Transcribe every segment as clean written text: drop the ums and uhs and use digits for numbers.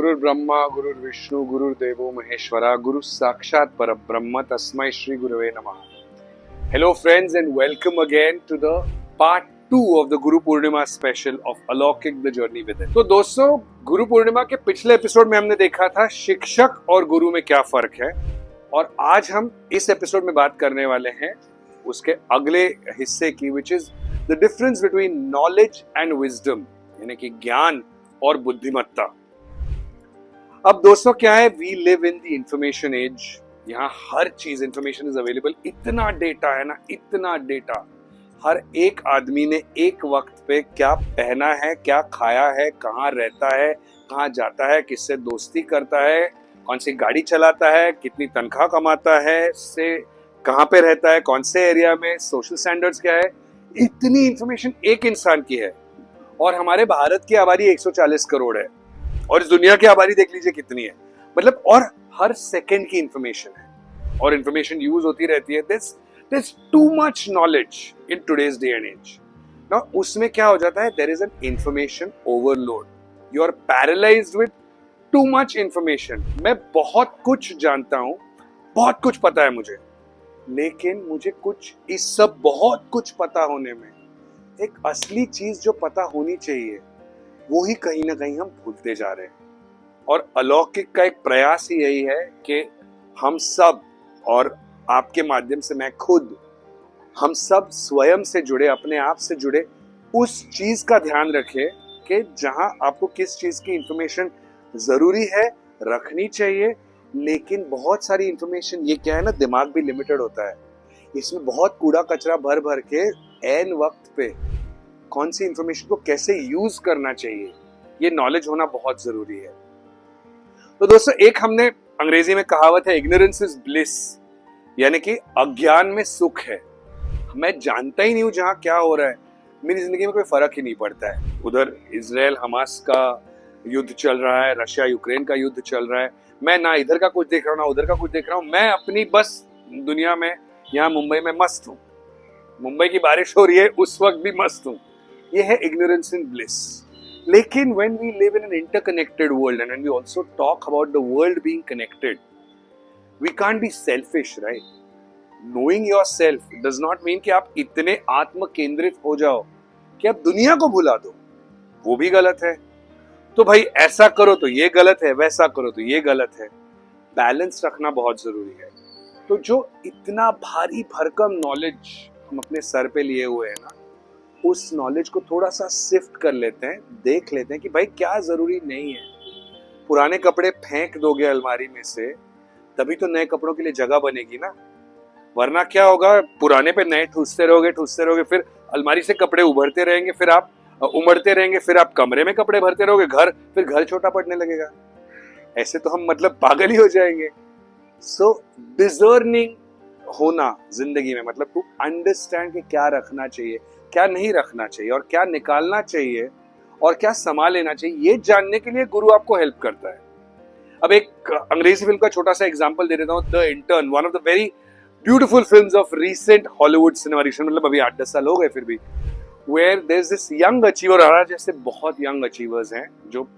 गुरुर् ब्रह्मा गुरुर्विष्णु गुरुर्देवो महेश्वरा गुरु साक्षात परब्रह्म तस्मै श्री गुरुवे नमः. Hello friends and welcome again to the part 2 of the Guru Purnima special of Alokik the Journey Within. तो दोस्तों, गुरु पूर्णिमा के पिछले एपिसोड में हमने देखा था शिक्षक और गुरु में क्या फर्क है, और आज हम इस एपिसोड में बात करने वाले हैं उसके अगले हिस्से की, which is the difference between knowledge and wisdom, यानी कि ज्ञान और बुद्धिमत्ता. अब दोस्तों क्या है, we live in the information age. यहाँ हर चीज इंफॉर्मेशन इज अवेलेबल. इतना डेटा है ना, इतना डेटा. हर एक आदमी ने एक वक्त पे क्या पहना है, क्या खाया है, कहाँ रहता है, कहाँ जाता है, किससे दोस्ती करता है, कौन सी गाड़ी चलाता है, कितनी तनख्वाह कमाता है, से कहाँ पे रहता है, कौन से एरिया में, सोशल स्टैंडर्ड्स क्या है. इतनी इंफॉर्मेशन एक इंसान की है. और हमारे भारत की आबादी 140 करोड़ है, और इस दुनिया की आबादी देख लीजिए कितनी है. मतलब और हर सेकंड की इंफॉर्मेशन है, और इंफॉर्मेशन यूज होती रहती है. This too much knowledge in today's day and age. ना उसमें क्या हो जाता है, there is an information overload. You are paralysed with too much information. मैं बहुत कुछ जानता हूं, बहुत कुछ पता है मुझे, लेकिन मुझे कुछ इस सब बहुत कुछ पता होने में एक असली चीज जो पता होनी चाहिए वो ही कहीं ना कहीं हम भूलते जा रहे हैं. और अलौकिक का एक प्रयास ही यही है कि हम सब, और आपके माध्यम से मैं खुद, हम सब स्वयं से जुड़े, अपने आप से जुड़े, उस चीज का ध्यान रखें कि जहां आपको किस चीज की इंफॉर्मेशन जरूरी है, रखनी चाहिए. लेकिन बहुत सारी इंफॉर्मेशन, ये क्या है ना, दिमाग भी लिमिटेड होता है. इसमें बहुत कूड़ा कचरा भर भर के एन वक्त पे कौन सी इंफॉर्मेशन को कैसे यूज करना चाहिए, ये नॉलेज होना बहुत जरूरी है. तो दोस्तों, एक हमने अंग्रेजी में कहावत है, इग्नोरेंस इज ब्लिस, यानी कि अज्ञान में सुख है. मैं जानता ही नहीं हूं जहां क्या हो रहा है, मेरी जिंदगी में कोई फर्क ही नहीं पड़ता है. उधर इजराइल हमास का युद्ध चल रहा है, रशिया यूक्रेन का युद्ध चल रहा है. मैं ना इधर का कुछ देख रहा हूँ ना उधर का कुछ देख रहा हूँ. मैं अपनी बस दुनिया में, यहाँ मुंबई में मस्त हूँ. मुंबई की बारिश हो रही है, उस वक्त भी मस्त हूँ. ये है ignorance in bliss. लेकिन when we live in an interconnected world and when we also talk about the world being connected, we can't be selfish, right? Knowing yourself does not mean कि आप इतने आत्म केंद्रित हो जाओ कि आप दुनिया को भुला दो. वो भी गलत है. तो भाई ऐसा करो तो ये गलत है, वैसा करो तो ये गलत है. बैलेंस रखना बहुत जरूरी है. तो जो इतना भारी भरकम नॉलेज हम अपने सर पे लिए हुए हैं ना, उस नॉलेज को थोड़ा सा सिफ्ट कर लेते हैं, देख लेते हैं कि भाई क्या जरूरी नहीं है. पुराने कपड़े फेंक दोगे अलमारी में से, तभी तो नए कपड़ों के लिए जगह बनेगी ना. वरना क्या होगा, पुराने पे नए ठूसते रहोगे, फिर अलमारी से कपड़े उभरते रहेंगे, फिर आप उमड़ते रहेंगे, फिर आप कमरे में कपड़े भरते रहोगे, फिर घर छोटा पड़ने लगेगा. ऐसे तो हम मतलब पागल ही हो जाएंगे. सो डिजर्निंग होना जिंदगी में, मतलब टू अंडरस्टैंड कि क्या रखना चाहिए, क्या नहीं रखना चाहिए, और क्या निकालना चाहिए, और क्या संभाल लेना चाहिए, ये जानने के लिए गुरु आपको हेल्प करता है. अब एक अंग्रेजी फिल्म का छोटा सा एग्जांपल दे देता हूँ. The Intern, one of the very beautiful films of recent Hollywood cinema. मतलब अभी 8-10 साल हो गए फिर भी. Where there is this young achiever, हमारा जैसे बहुत यंग अचीवर्स हैं जो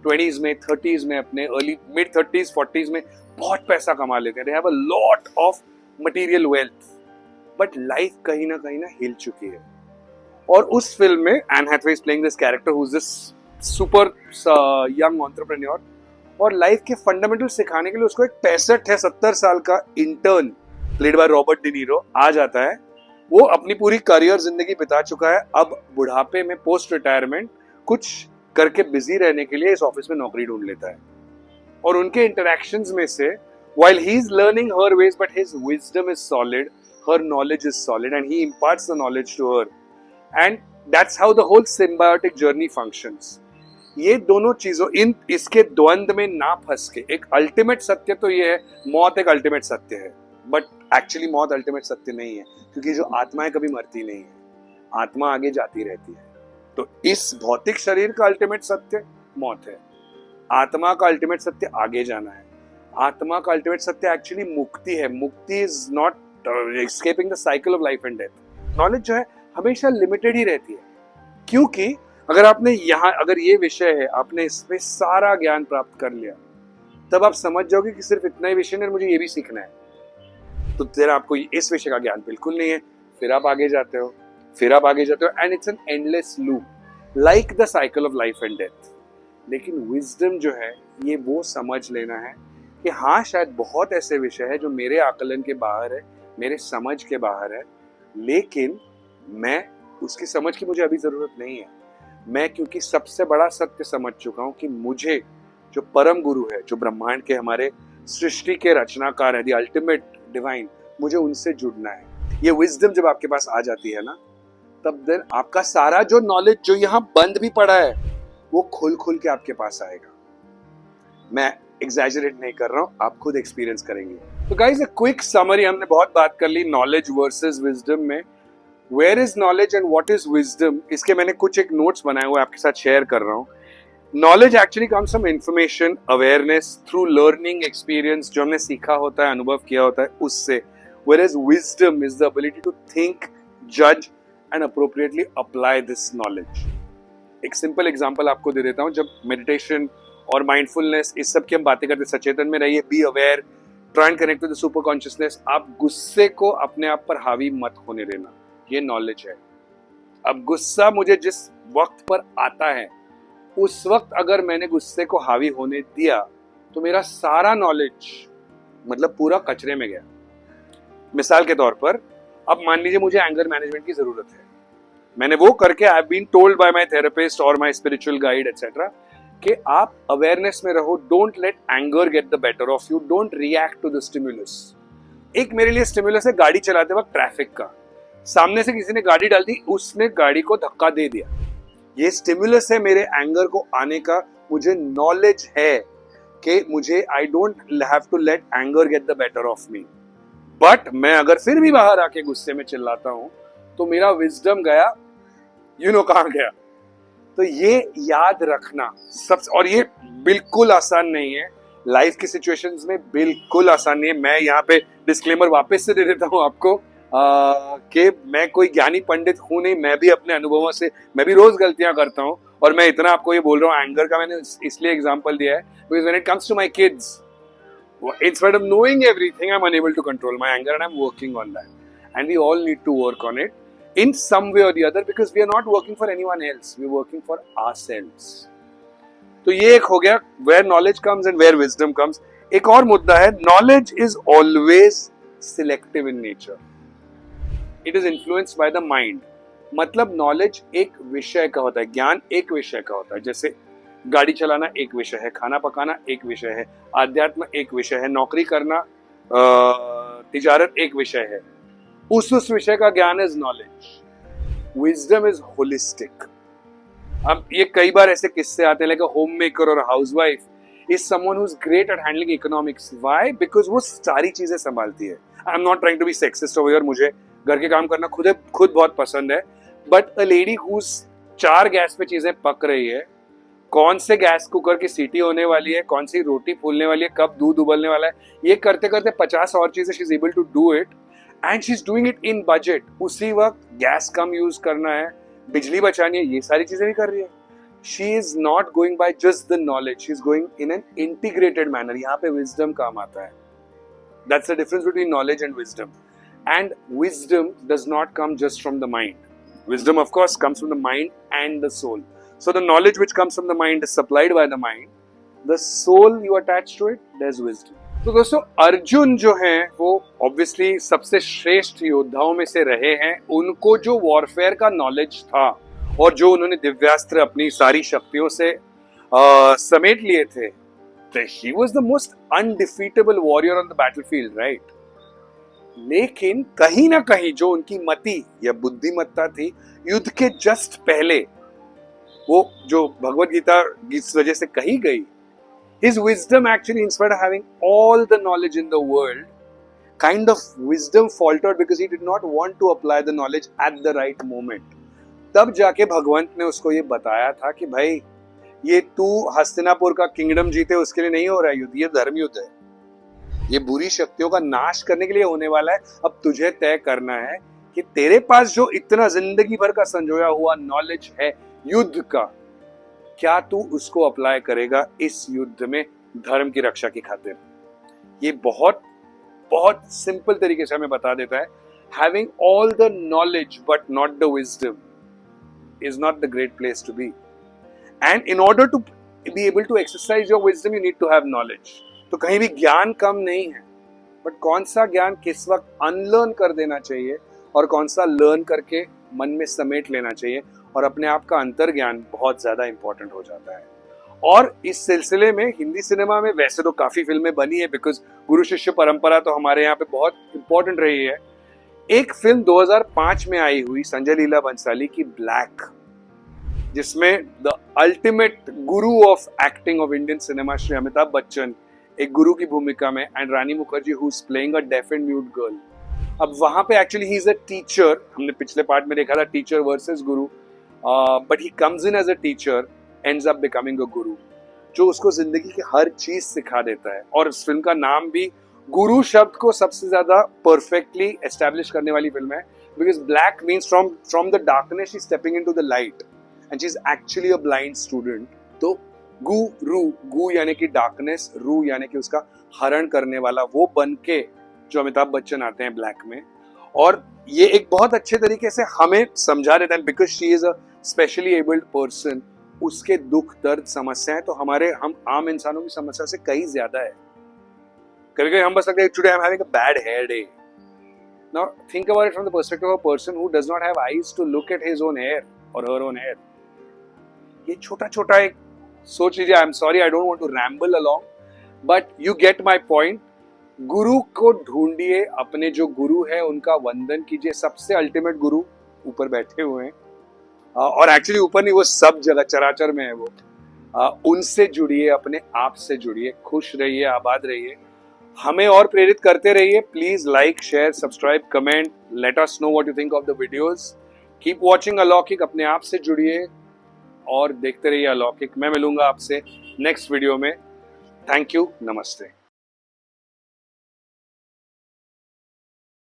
20s में, 30s में, अपने अर्ली मिड 30s 40s में बहुत पैसा कमा लेते हैं. They have a lot of material wealth, but life कहीं ना हिल चुकी है. और उस फिल्म में Anne Hathaway is playing this character who is this super young entrepreneur, और लाइफ के फंडामेंटल सिखाने के लिए उसको एक 65-70 साल का intern played by Robert De Niro आ जाता है. वो अपनी पूरी करियर जिंदगी बिता चुका है, अब बुढ़ापे में पोस्ट रिटायरमेंट कुछ करके बिजी रहने के लिए इस ऑफिस में नौकरी ढूंढ लेता है. और उनके इंटरैक्शंस में से, while he is learning her ways, but his wisdom is solid, her knowledge is solid, and he imparts the knowledge to her, and that's how the whole symbiotic journey functions. ये दोनों चीजों, इसके द्वंद्व में ना फंस के, एक अल्टीमेट सत्य तो ये है, मौत एक अल्टीमेट सत्य है, बट एक्चुअली मौत अल्टीमेट सत्य नहीं है, क्योंकि जो आत्मा है कभी मरती नहीं है, आत्मा आगे जाती रहती है. तो इस भौतिक शरीर का अल्टीमेट सत्य मौत है, आत्मा का अल्टीमेट सत्य आगे जाना है. आत्मा का अल्टीमेट सत्य एक्चुअली मुक्ति है. मुक्ति is not escaping the cycle of life and death. Knowledge जो है हमेशा लिमिटेड ही रहती है, क्योंकि अगर आपने यहाँ, अगर ये विषय है, आपने इसमें सारा ज्ञान प्राप्त कर लिया, तब आप समझ जाओगे कि सिर्फ इतना ही विषय नहीं, मुझे ये भी सीखना है। तो फिर आपको इस विषय का ज्ञान बिल्कुल नहीं है, फिर आप आगे जाते हो, फिर आप आगे जाते हो, and it's an endless loop, like the cycle of life and death. लेकिन विजडम जो है, ये वो समझ लेना है कि हाँ, शायद बहुत ऐसे विषय है जो मेरे आकलन के बाहर है, मेरे समझ के बाहर है, लेकिन मैं उसकी समझ की मुझे अभी जरूरत नहीं है। मैं क्योंकि सबसे बड़ा सत्य समझ चुका हूं कि मुझे जो परम गुरु है, जो ब्रह्मांड के हमारे सृष्टि के रचनाकार है, द अल्टीमेट डिवाइन, मुझे उनसे जुड़ना है। ये विजडम जब आपके पास आ जाती है ना, तब देन आपका सारा जो नॉलेज जो यहाँ बंद भी पड़ा है, वो खुल खुल के आपके पास आएगा। मैं एग्जैजरेट नहीं कर रहा हूं, आप खुद एक्सपीरियंस करेंगे। तो गाइस, एक क्विक समरी, हमने बहुत बात कर ली नॉलेज वर्सेस विजडम में। Where is knowledge and what is wisdom, इसके मैंने कुछ एक नोट्स बनाए हुए आपके साथ शेयर कर रहा हूँ। Knowledge actually comes from information, awareness through learning, experience, जो हमने सीखा होता है, अनुभव किया होता है, उससे। Whereas wisdom is the ability to think, judge and appropriately apply this knowledge. एक सिंपल एग्जांपल आपको दे देता हूँ। जब मेडिटेशन और माइंडफुलनेस, इस सब की हम बातें करते, सचेतन में रहिए, be aware, try and connect with the super consciousness, आप गुस्से को अपने आप पर हावी मत होने देना, ये नॉलेज है। अब गुस्सा मुझे जिस वक्त पर आता है, उस वक्त अगर मैंने गुस्से को हावी होने दिया, तो मेरा सारा नॉलेज मतलब पूरा कचरे में गया। मिसाल के तौर पर, अब मान लीजिए मुझे एंगर मैनेजमेंट की जरूरत है, मैंने वो करके, I have been told by my therapist और माय स्पिरिचुअल गाइड एटसेट्रा कि आप अवेयरनेस में रहो, don't let anger get the better of you, don't react to the stimulus. एक मेरे लिए स्टिमुलस है गाड़ी चलाते वक्त ट्रैफिक का, सामने से किसी ने गाड़ी डाल दी, उसने गाड़ी को धक्का दे दिया, ये स्टिमुलस है मेरे एंगर को आने का। मुझे नॉलेज है कि मुझे, I don't have to let anger get the better of me. But मैं अगर फिर भी बाहर आके गुस्से में चिल्लाता हूं, तो मेरा विजडम गया, कहां गया। तो ये याद रखना सब, और ये बिल्कुल आसान नहीं है, लाइफ की सिचुएशंस में बिल्कुल आसान नहीं है। मैं यहाँ पे डिस्क्लेमर वापस से दे देता हूँ आपको कि मैं कोई ज्ञानी पंडित हूं नहीं, मैं भी अपने अनुभवों से, मैं भी रोज गलतियां करता हूँ, और मैं इतना आपको ये बोल रहा हूँ। एंगर का मैंने इसलिए एग्जाम्पल दिया है because when it comes to my kids, instead of knowing everything, I'm unable to control my anger and I'm working on that. And we all need to work on it in some way or the other because we are not working for anyone else. We're working for ourselves. तो ये एक हो गया where knowledge comes and where wisdom comes. एक और मुद्दा है, knowledge is always selective in nature. It is influenced by the mind. मतलब knowledge एक विषय का होता है, ज्ञान एक विषय का होता है। जैसे गाड़ी चलाना एक विषय है, खाना पकाना एक विषय है, आध्यात्म एक विषय है, नौकरी करना, तिजारत एक विषय है। उस विषय का ज्ञान is knowledge. Wisdom is holistic. अब ये कई बार ऐसे किस्से आते हैं, लाइक होम मेकर और housewife is someone who is great at handling economics. Why? Because वो सारी चीजें संभालती है। I am not trying to be sexist over here, मुझे घर के काम करना खुद बहुत पसंद है, but a lady whose 4 gas पे चीजें पक रही है, कौन से गैस कुकर की सीटी होने वाली है, कौन सी रोटी फूलने वाली है, कब दूध उबलने वाला है, ये करते करते 50 और चीजें she is able to do it, and she is doing it in budget. उसी वक्त गैस कम यूज करना है, बिजली बचानी है, ये सारी चीजें भी कर रही है। She is not going by just the knowledge, she is going in an integrated manner. यहाँ पे विजडम काम आता है। That's the difference between knowledge and wisdom. And wisdom does not come just from the mind. Wisdom, of course, comes from the mind and the soul. So the knowledge which comes from the mind is supplied by the mind. The soul you attach to it, there's wisdom. तो दोस्तों, अर्जुन जो हैं वो obviously सबसे श्रेष्ठ योद्धाओं में से रहे हैं। उनको जो वॉरफेयर का नॉलेज था और जो उन्होंने दिव्यास्त्र अपनी सारी शक्तियों से समेट लिए थे, he was the most undefeatable warrior on the battlefield, right? लेकिन कहीं ना कहीं जो उनकी मति या बुद्धिमत्ता थी, युद्ध के जस्ट पहले, वो जो भगवत गीता इस वजह से कही गई, his wisdom actually, in spite of having all the knowledge in the world, kind of wisdom faltered because he did not want to apply the knowledge at the right moment. तब जाके भगवंत ने उसको ये बताया था कि भाई, ये तू हस्तिनापुर का किंगडम जीते उसके लिए नहीं हो रहा है युद्ध, ये धर्म युद्ध है, ये बुरी शक्तियों का नाश करने के लिए होने वाला है। अब तुझे तय करना है कि तेरे पास जो इतना जिंदगी भर का संजोया हुआ नॉलेज है, युद्ध का, क्या तू उसको अप्लाई करेगा इस युद्ध में धर्म की रक्षा की खातिर? ये बहुत बहुत सिंपल तरीके से हमें बता देता है, having all the knowledge but not the wisdom is not the great place to be. And in order to be able to exercise your wisdom, you need to have knowledge. तो कहीं भी ज्ञान कम नहीं है, बट कौन सा ज्ञान किस वक्त अनलर्न कर देना चाहिए और कौन सा लर्न करके मन में समेट लेना चाहिए, और अपने आप का अंतर ज्ञान बहुत ज्यादा इंपॉर्टेंट हो जाता है। और इस सिलसिले में हिंदी सिनेमा में वैसे तो काफी फिल्में बनी है, बिकॉज गुरु शिष्य परंपरा तो हमारे यहाँ पे बहुत इंपॉर्टेंट रही है। एक फिल्म 2005 में आई हुई संजय लीला भंसाली की ब्लैक, जिसमें the ultimate guru of acting of Indian cinema Shri Amitabh Bachchan एक गुरु की भूमिका में, and Rani Mukherjee who is playing a deaf and mute girl. अब वहां पे actually he is a teacher, हमने पिछले पार्ट में देखा था teacher versus guru, but he comes in as a teacher, ends up becoming a guru, जो उसको जिंदगी की हर चीज सिखा देता है। और इस फिल्म का नाम भी गुरु शब्द को सबसे ज्यादा परफेक्टली एस्टैब्लिश करने वाली फिल्म है, because black means from the darkness she stepping into the light and she is actually a blind student. तो गु यानी कि डार्कनेस, रू यानी कि उसका हरण करने वाला, वो बन के जो अमिताभ बच्चन आते हैं ब्लैक में। और ये एक बहुत अच्छे तरीके से हमें समझा देता है, because she is a specially abled person, उसके दुख दर्द समस्याएं तो हम आम इंसानों की समस्या से कई ज्यादा है। कभी कभी हम बस लगता है today I am having a bad hair day. Now think about it from the perspective of a person who does not have eyes to look at his own hair और हर ओन हेयर। ये छोटा छोटा एक सोच लीजिए। I am sorry, I don't want to ramble along, but you get my point. गुरु को ढूंढिए, अपने जो गुरु है उनका वंदन कीजिए। सबसे अल्टीमेट गुरु ऊपर बैठे हुए हैं, और एक्चुअली ऊपर नहीं, वो सब जगह चराचर में है वो। उनसे जुड़िए, अपने आप से जुड़िए, खुश रहिए, आबाद रहिए, हमें और प्रेरित करते रहिए। Please like, share, subscribe, comment, let us know what you think of the videos. Keep watching अलौकिक, अपने आप से जुड़िए और देखते रहिए अलौकिक। मैं मिलूंगा आपसे नेक्स्ट वीडियो में। थैंक यू, नमस्ते।